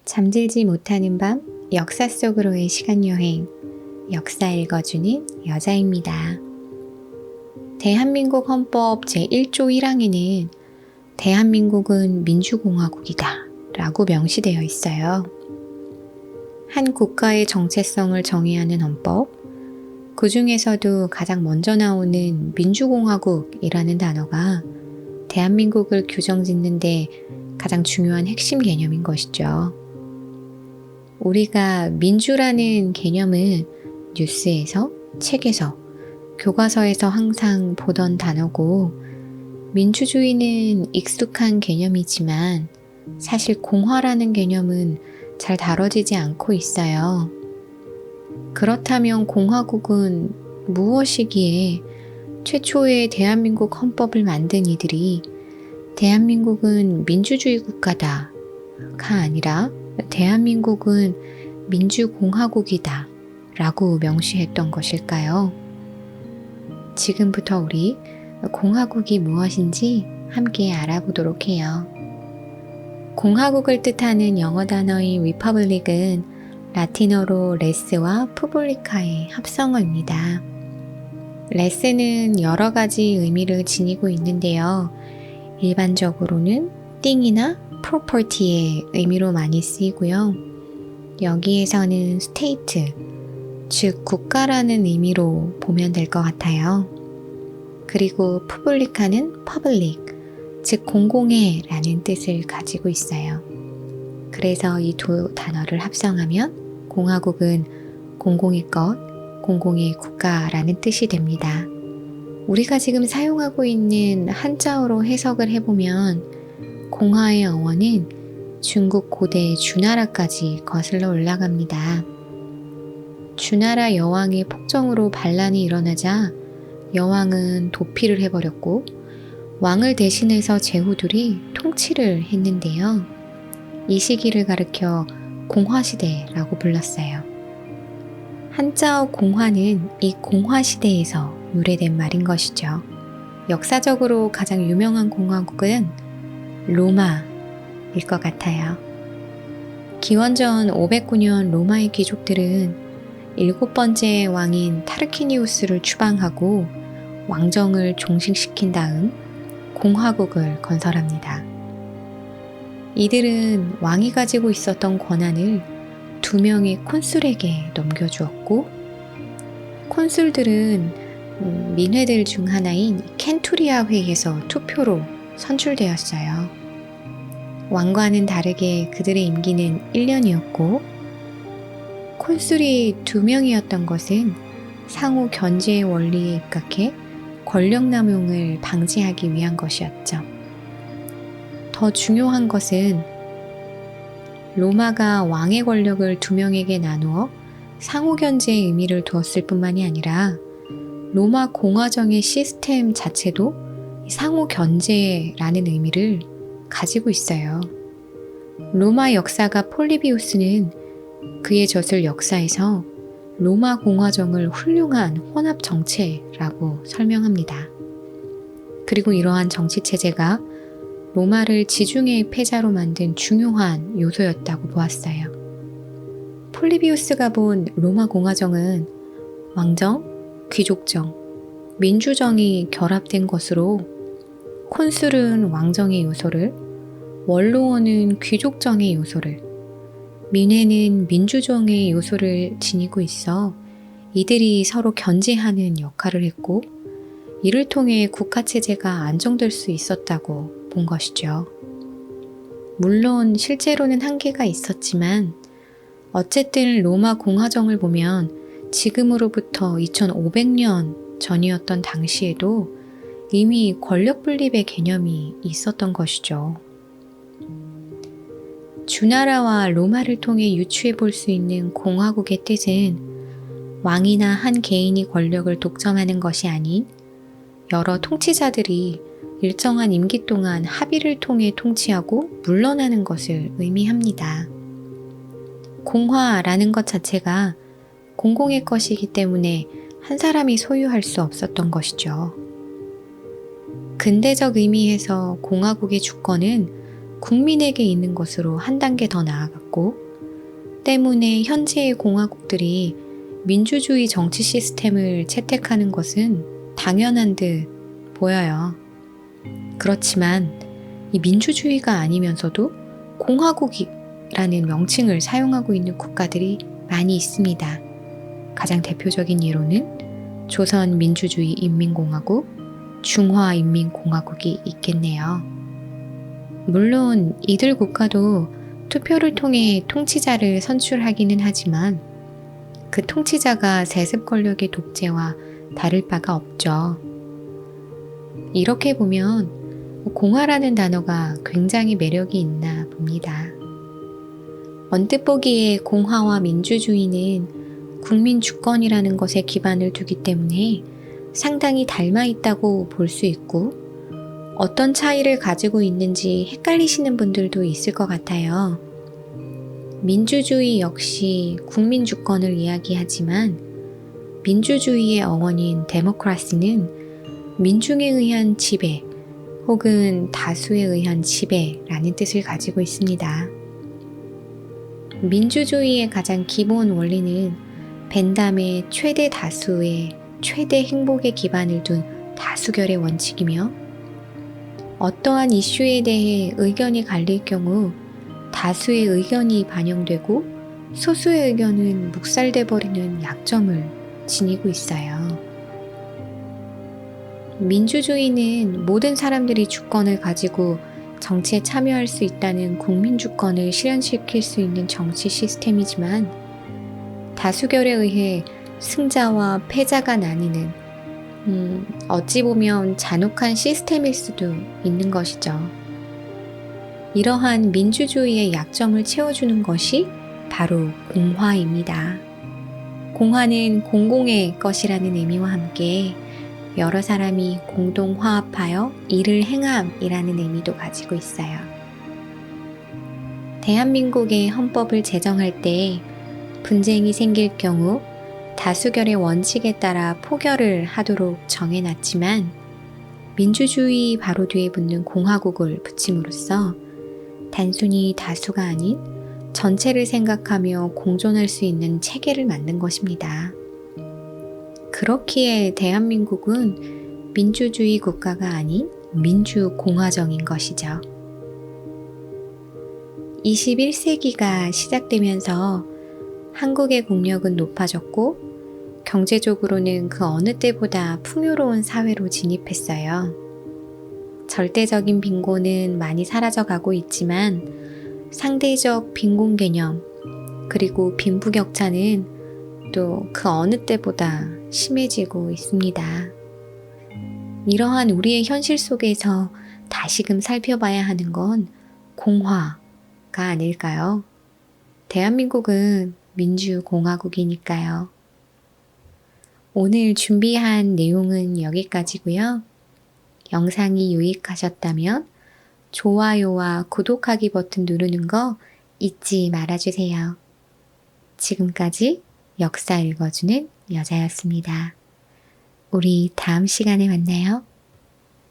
잠들지 못하는 밤, 역사 속으로의 시간여행, 역사 읽어주는 여자입니다. 대한민국 헌법 제1조 1항에는 대한민국은 민주공화국이다 라고 명시되어 있어요. 한 국가의 정체성을 정의하는 헌법, 그 중에서도 가장 먼저 나오는 민주공화국이라는 단어가 대한민국을 규정짓는데 가장 중요한 핵심 개념인 것이죠. 우리가 민주라는 개념은 뉴스에서, 책에서, 교과서에서 항상 보던 단어고, 민주주의는 익숙한 개념이지만 사실 공화라는 개념은 잘 다뤄지지 않고 있어요. 그렇다면 공화국은 무엇이기에 최초의 대한민국 헌법을 만든 이들이 대한민국은 민주주의 국가다가 아니라 대한민국은 민주공화국이다 라고 명시했던 것일까요? 지금부터 우리 공화국이 무엇인지 함께 알아보도록 해요. 공화국을 뜻하는 영어 단어인 리퍼블릭은 라틴어로 레스와 푸블리카의 합성어입니다. 레스는 여러 가지 의미를 지니고 있는데요. 일반적으로는 띵이나 프로퍼티의 의미로 많이 쓰이고요. 여기에서는 스테이트, 즉 국가라는 의미로 보면 될 것 같아요. 그리고 푸블리카는 퍼블릭, 즉 공공의라는 뜻을 가지고 있어요. 그래서 이 두 단어를 합성하면 공화국은 공공의 것, 공공의 국가라는 뜻이 됩니다. 우리가 지금 사용하고 있는 한자어로 해석을 해보면 공화의 어원은 중국 고대 주나라까지 거슬러 올라갑니다. 주나라 여왕의 폭정으로 반란이 일어나자 여왕은 도피를 해버렸고 왕을 대신해서 제후들이 통치를 했는데요. 이 시기를 가리켜 공화시대라고 불렀어요. 한자어 공화는 이 공화시대에서 유래된 말인 것이죠. 역사적으로 가장 유명한 공화국은 로마일 것 같아요. 기원전 509년 로마의 귀족들은 7번째 왕인 타르퀴니우스를 추방하고 왕정을 종식시킨 다음 공화국을 건설합니다. 이들은 왕이 가지고 있었던 권한을 2명의 콘술에게 넘겨주었고, 콘술들은 민회들 중 하나인 켄투리아 회의에서 투표로 선출되었어요. 왕과는 다르게 그들의 임기는 1년이었고 콘술이 2명이었던 것은 상호 견제의 원리에 입각해 권력남용을 방지하기 위한 것이었죠. 더 중요한 것은 로마가 왕의 권력을 2명에게 나누어 상호 견제의 의미를 두었을 뿐만이 아니라 로마 공화정의 시스템 자체도 상호 견제라는 의미를 가지고 있어요. 로마 역사가 폴리비우스는 그의 저술 역사에서 로마 공화정을 훌륭한 혼합 정체라고 설명합니다. 그리고 이러한 정치 체제가 로마를 지중해의 패자로 만든 중요한 요소였다고 보았어요. 폴리비우스가 본 로마 공화정은 왕정, 귀족정, 민주정이 결합된 것으로 콘술은 왕정의 요소를, 원로원은 귀족정의 요소를, 민회는 민주정의 요소를 지니고 있어 이들이 서로 견제하는 역할을 했고 이를 통해 국가체제가 안정될 수 있었다고 본 것이죠. 물론 실제로는 한계가 있었지만 어쨌든 로마 공화정을 보면 지금으로부터 2500년 전이었던 당시에도 이미 권력 분립의 개념이 있었던 것이죠. 주나라와 로마를 통해 유추해 볼 수 있는 공화국의 뜻은 왕이나 한 개인이 권력을 독점하는 것이 아닌 여러 통치자들이 일정한 임기 동안 합의를 통해 통치하고 물러나는 것을 의미합니다. 공화라는 것 자체가 공공의 것이기 때문에 한 사람이 소유할 수 없었던 것이죠. 근대적 의미에서 공화국의 주권은 국민에게 있는 것으로 한 단계 더 나아갔고, 때문에 현재의 공화국들이 민주주의 정치 시스템을 채택하는 것은 당연한 듯 보여요. 그렇지만 이 민주주의가 아니면서도 공화국이라는 명칭을 사용하고 있는 국가들이 많이 있습니다. 가장 대표적인 예로는 조선민주주의 인민공화국, 중화인민공화국이 있겠네요. 물론 이들 국가도 투표를 통해 통치자를 선출하기는 하지만 그 통치자가 세습 권력의 독재와 다를 바가 없죠. 이렇게 보면 공화라는 단어가 굉장히 매력이 있나 봅니다. 언뜻 보기에 공화와 민주주의는 국민 주권이라는 것에 기반을 두기 때문에 상당히 닮아 있다고 볼 수 있고, 어떤 차이를 가지고 있는지 헷갈리시는 분들도 있을 것 같아요. 민주주의 역시 국민 주권을 이야기하지만 민주주의의 어원인 데모크라시는 민중에 의한 지배 혹은 다수에 의한 지배라는 뜻을 가지고 있습니다. 민주주의의 가장 기본 원리는 벤담의 최대 다수의 최대 행복에 기반을 둔 다수결의 원칙이며, 어떠한 이슈에 대해 의견이 갈릴 경우 다수의 의견이 반영되고 소수의 의견은 묵살돼 버리는 약점을 지니고 있어요. 민주주의는 모든 사람들이 주권을 가지고 정치에 참여할 수 있다는 국민 주권을 실현시킬 수 있는 정치 시스템이지만, 다수결에 의해 승자와 패자가 나뉘는 어찌 보면 잔혹한 시스템일 수도 있는 것이죠. 이러한 민주주의의 약점을 채워주는 것이 바로 공화입니다. 공화는 공공의 것이라는 의미와 함께 여러 사람이 공동 화합하여 일을 행함이라는 의미도 가지고 있어요. 대한민국의 헌법을 제정할 때 분쟁이 생길 경우 다수결의 원칙에 따라 포결을 하도록 정해놨지만, 민주주의 바로 뒤에 붙는 공화국을 붙임으로써 단순히 다수가 아닌 전체를 생각하며 공존할 수 있는 체계를 만든 것입니다. 그렇기에 대한민국은 민주주의 국가가 아닌 민주공화정인 것이죠. 21세기가 시작되면서 한국의 국력은 높아졌고, 경제적으로는 그 어느 때보다 풍요로운 사회로 진입했어요. 절대적인 빈곤은 많이 사라져가고 있지만 상대적 빈곤 개념 그리고 빈부격차는 또 그 어느 때보다 심해지고 있습니다. 이러한 우리의 현실 속에서 다시금 살펴봐야 하는 건 공화가 아닐까요? 대한민국은 민주공화국이니까요. 오늘 준비한 내용은 여기까지고요. 영상이 유익하셨다면 좋아요와 구독하기 버튼 누르는 거 잊지 말아주세요. 지금까지 역사 읽어주는 여자였습니다. 우리 다음 시간에 만나요.